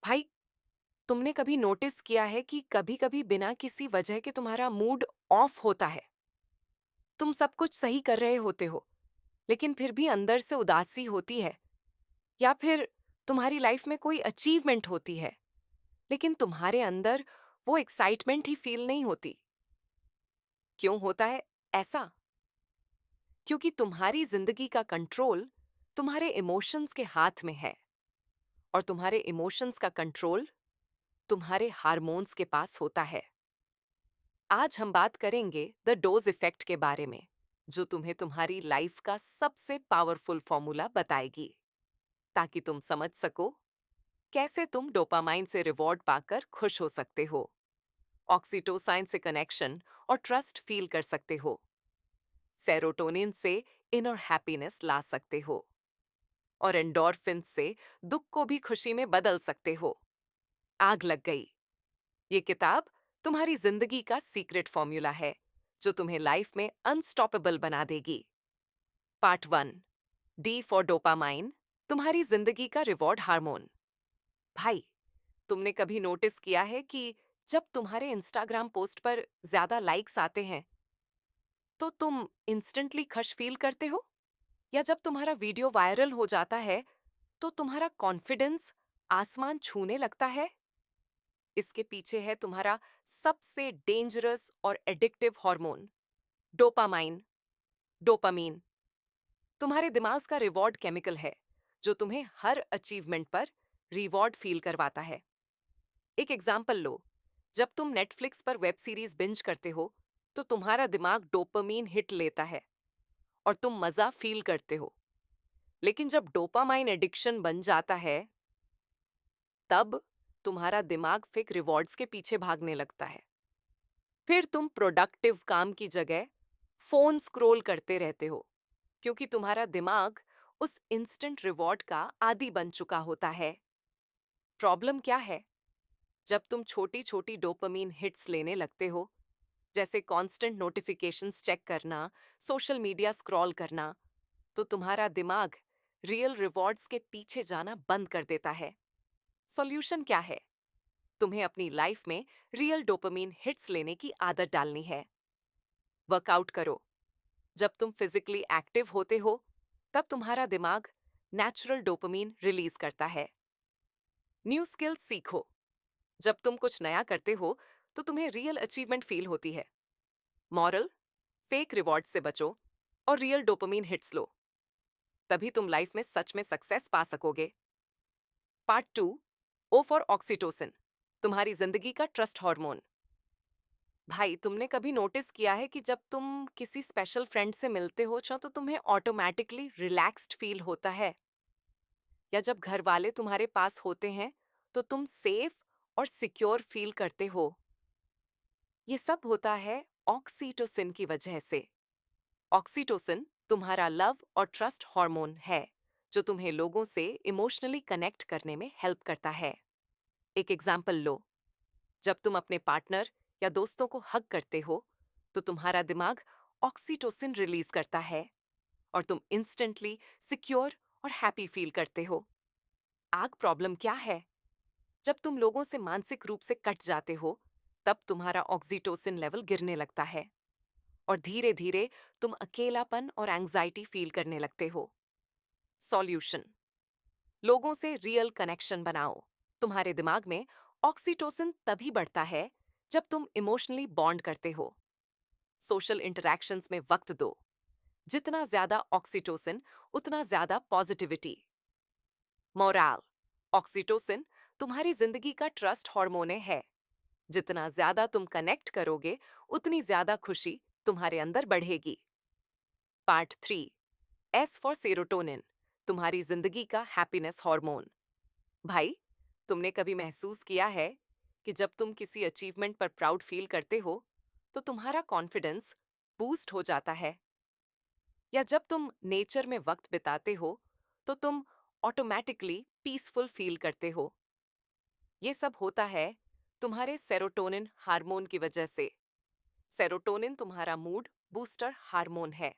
भाई, तुमने कभी नोटिस किया है कि कभी-कभी बिना किसी वजह के तुम्हारा मूड ऑफ होता है? तुम सब कुछ सही कर रहे होते हो, लेकिन फिर भी अंदर से उदासी होती है। या फिर तुम्हारी लाइफ में कोई अचीवमेंट होती है, लेकिन तुम्हारे अंदर वो एक्साइटमेंट ही फील नहीं होती। क्यों होता है ऐसा? क्योंकि तुम्हारी जिंदगी का कंट्रोल तुम्हारे इमोशंस के हाथ में है, और तुम्हारे इमोशंस का कंट्रोल तुम्हारे हार्मोन्स के पास होता है। आज हम बात करेंगे द डोज इफेक्ट के बारे में, जो तुम्हें तुम्हारी लाइफ का सबसे पावरफुल फॉर्मूला बताएगी, ताकि तुम समझ सको कैसे तुम डोपामाइन से रिवॉर्ड पाकर खुश हो सकते हो, ऑक्सीटोसाइन से कनेक्शन और ट्रस्ट फील कर सकते हो, सेरोटोनिन से इनर हैप्पीनेस ला सकते हो, और एंडोर्फिन से दुख को भी खुशी में बदल सकते हो। आग लग गई। ये किताब तुम्हारी जिंदगी का सीक्रेट फॉर्मूला है, जो तुम्हें लाइफ में अनस्टॉपेबल बना देगी। पार्ट 1, डी फॉर डोपामाइन, तुम्हारी जिंदगी का रिवॉर्ड हार्मोन। भाई, तुमने कभी नोटिस किया है कि जब तुम्हारे इंस्टाग्राम पोस्ट पर ज्यादा लाइक्स आते हैं, तो तुम इंस्टेंटली खुश फील करते हो? या जब तुम्हारा वीडियो वायरल हो जाता है, तो तुम्हारा कॉन्फिडेंस आसमान छूने लगता है? इसके पीछे है तुम्हारा सबसे डेंजरस और एडिक्टिव हार्मोन, डोपामाइन, डोपामीन। तुम्हारे दिमाग का रिवॉर्ड केमिकल है, जो तुम्हें हर अचीवमेंट पर रिवॉर्ड फील करवाता है। एक एग्जाम्पल लो। जब तुम नेटफ्लिक्स पर वेब सीरीज बिंज करते हो, तो तुम्हारा दिमाग डोपामीन हिट लेता है और तुम मजा फील करते हो। लेकिन जब डोपामाइन एडिक्शन बन जाता है, तब तुम्हारा दिमाग फेक रिवॉर्ड्स के पीछे भागने लगता है। फिर तुम प्रोडक्टिव काम की जगह फोन स्क्रॉल करते रहते हो, क्योंकि तुम्हारा दिमाग उस इंस्टेंट रिवॉर्ड का आदी बन चुका होता है। प्रॉब्लम क्या है? जब तुम छोटी छोटी डोपामीन हिट्स लेने लगते हो, जैसे कांस्टेंट नोटिफिकेशंस चेक करना, सोशल मीडिया स्क्रॉल करना, तो तुम्हारा दिमाग रियल रिवॉर्ड्स के पीछे जाना बंद कर देता है। सॉल्यूशन क्या है? तुम्हें अपनी लाइफ में रियल डोपामीन हिट्स लेने की आदत डालनी है। वर्कआउट करो। जब तुम फिजिकली एक्टिव होते हो, तब तुम्हारा दिमाग नेचुरल डोपामीन रिलीज करता है। न्यू स्किल्स सीखो। जब तुम कुछ नया करते हो, तो तुम्हें रियल अचीवमेंट फील होती है। मॉरल, फेक रिवॉर्ड से बचो और रियल डोपामीन हिट्स लो, तभी तुम लाइफ में सच में सक्सेस पा सकोगे। पार्ट 2, ओ फॉर ऑक्सीटोसिन, तुम्हारी जिंदगी का ट्रस्ट हार्मोन। भाई, तुमने कभी नोटिस किया है कि जब तुम किसी स्पेशल फ्रेंड से मिलते हो, तो तुम्हें ऑटोमेटिकली रिलैक्स्ड फील होता है? या जब घर वाले तुम्हारे पास होते हैं, तो तुम सेफ और सिक्योर फील करते हो? ये सब होता है ऑक्सीटोसिन की वजह से। ऑक्सीटोसिन तुम्हारा लव और ट्रस्ट हार्मोन है, जो तुम्हें लोगों से इमोशनली कनेक्ट करने में हेल्प करता है। एक एग्जाम्पल लो। जब तुम अपने पार्टनर या दोस्तों को हग करते हो, तो तुम्हारा दिमाग ऑक्सीटोसिन रिलीज करता है और तुम इंस्टेंटली सिक्योर और हैप्पी फील करते हो। आग प्रॉब्लम क्या है? जब तुम लोगों से मानसिक रूप से कट जाते हो, तब तुम्हारा ऑक्सीटोसिन लेवल गिरने लगता है और धीरे धीरे तुम अकेलापन और एंजाइटी फील करने लगते हो। सॉल्यूशन: लोगों से रियल कनेक्शन बनाओ। तुम्हारे दिमाग में ऑक्सीटोसिन तभी बढ़ता है जब तुम इमोशनली बॉन्ड करते हो। सोशल इंटरैक्शंस में वक्त दो। जितना ज्यादा ऑक्सीटोसिन, उतना ज्यादा पॉजिटिविटी। मोराल: ऑक्सीटोसिन तुम्हारी जिंदगी का ट्रस्ट हार्मोन है। जितना ज्यादा तुम कनेक्ट करोगे, उतनी ज्यादा खुशी तुम्हारे अंदर बढ़ेगी। पार्ट 3, एस फॉर सेरोटोनिन, तुम्हारी जिंदगी का हैप्पीनेस हार्मोन। भाई, तुमने कभी महसूस किया है कि जब तुम किसी अचीवमेंट पर प्राउड फील करते हो, तो तुम्हारा कॉन्फिडेंस बूस्ट हो जाता है? या जब तुम नेचर में वक्त बिताते हो, तो तुम ऑटोमेटिकली पीसफुल फील करते हो? ये सब होता है तुम्हारे सेरोटोनिन हार्मोन की वजह से। सेरोटोनिन तुम्हारा मूड बूस्टर हार्मोन है,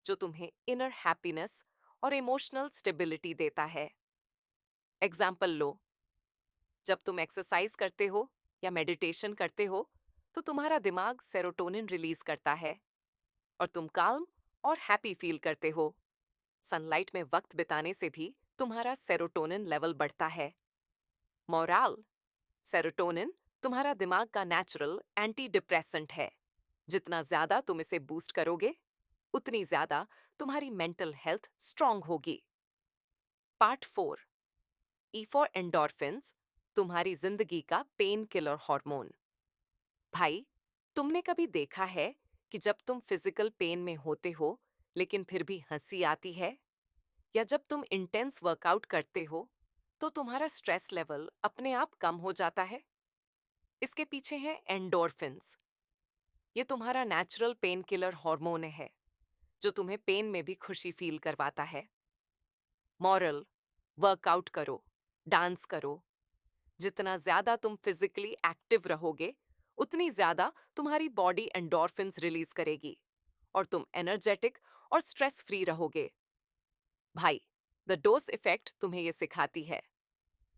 जो तुम्हें इनर हैप्पीनेस और इमोशनल स्टेबिलिटी देता है। एग्जाम्पल लो। जब तुम एक्सरसाइज करते हो या मेडिटेशन करते हो तो तुम्हारा दिमाग सेरोटोनिन रिलीज करता है और तुम काल्म और हैप्पी फील करते हो। सनलाइट में वक्त बिताने से भी तुम्हारा सेरोटोनिन लेवल बढ़ता है। मोराल, सेरोटोनिन तुम्हारा दिमाग का नेचुरल एंटी डिप्रेसेंट है। जितना ज्यादा तुम इसे बूस्ट करोगे उतनी ज्यादा तुम्हारी मेंटल हेल्थ स्ट्रांग होगी। पार्ट 4, ई फॉर एंडोर्फिन्स, तुम्हारी जिंदगी का पेन किलर हार्मोन। भाई, तुमने कभी देखा है कि जब तुम फिजिकल पेन में होते हो लेकिन फिर भी हंसी आती है, या जब तुम इंटेंस वर्कआउट करते हो तो तुम्हारा स्ट्रेस लेवल अपने आप कम हो जाता है? इसके पीछे हैं एंडोर्फिन्स। ये तुम्हारा नेचुरल पेन किलर हार्मोन है जो तुम्हें पेन में भी खुशी फील करवाता है। मॉरल, वर्कआउट करो, डांस करो। जितना ज्यादा तुम फिजिकली एक्टिव रहोगे उतनी ज्यादा तुम्हारी बॉडी एंडोर्फिन्स रिलीज करेगी और तुम एनर्जेटिक और स्ट्रेस फ्री रहोगे। भाई, द डोस इफेक्ट तुम्हें यह सिखाती है।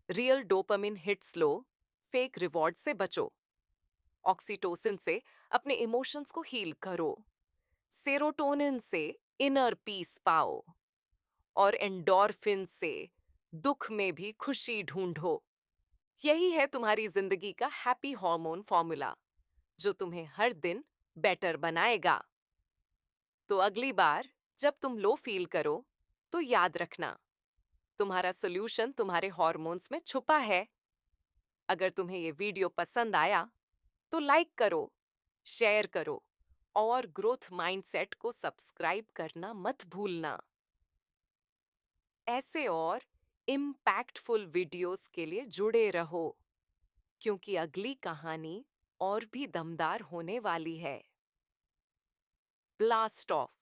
रियल डोपामिन हिट्स लो, फेक रिवॉर्ड से बचो। ऑक्सीटोसिन से अपने इमोशंस को हील करो। सेरोटोनिन से इनर पीस पाओ और एंडोर्फिन से दुख में भी खुशी ढूंढो। यही है तुम्हारी जिंदगी का हैप्पी हार्मोन फॉर्मूला जो तुम्हें हर दिन बेटर बनाएगा। तो अगली बार जब तुम लो फील करो तो याद रखना, तुम्हारा सॉल्यूशन तुम्हारे हार्मोन्स में छुपा है। अगर तुम्हें ये वीडियो पसंद आया तो लाइक करो, शेयर करो और ग्रोथ माइंडसेट को सब्सक्राइब करना मत भूलना। ऐसे और इम्पैक्टफुल वीडियोस के लिए जुड़े रहो क्योंकि अगली कहानी और भी दमदार होने वाली है। Blast of.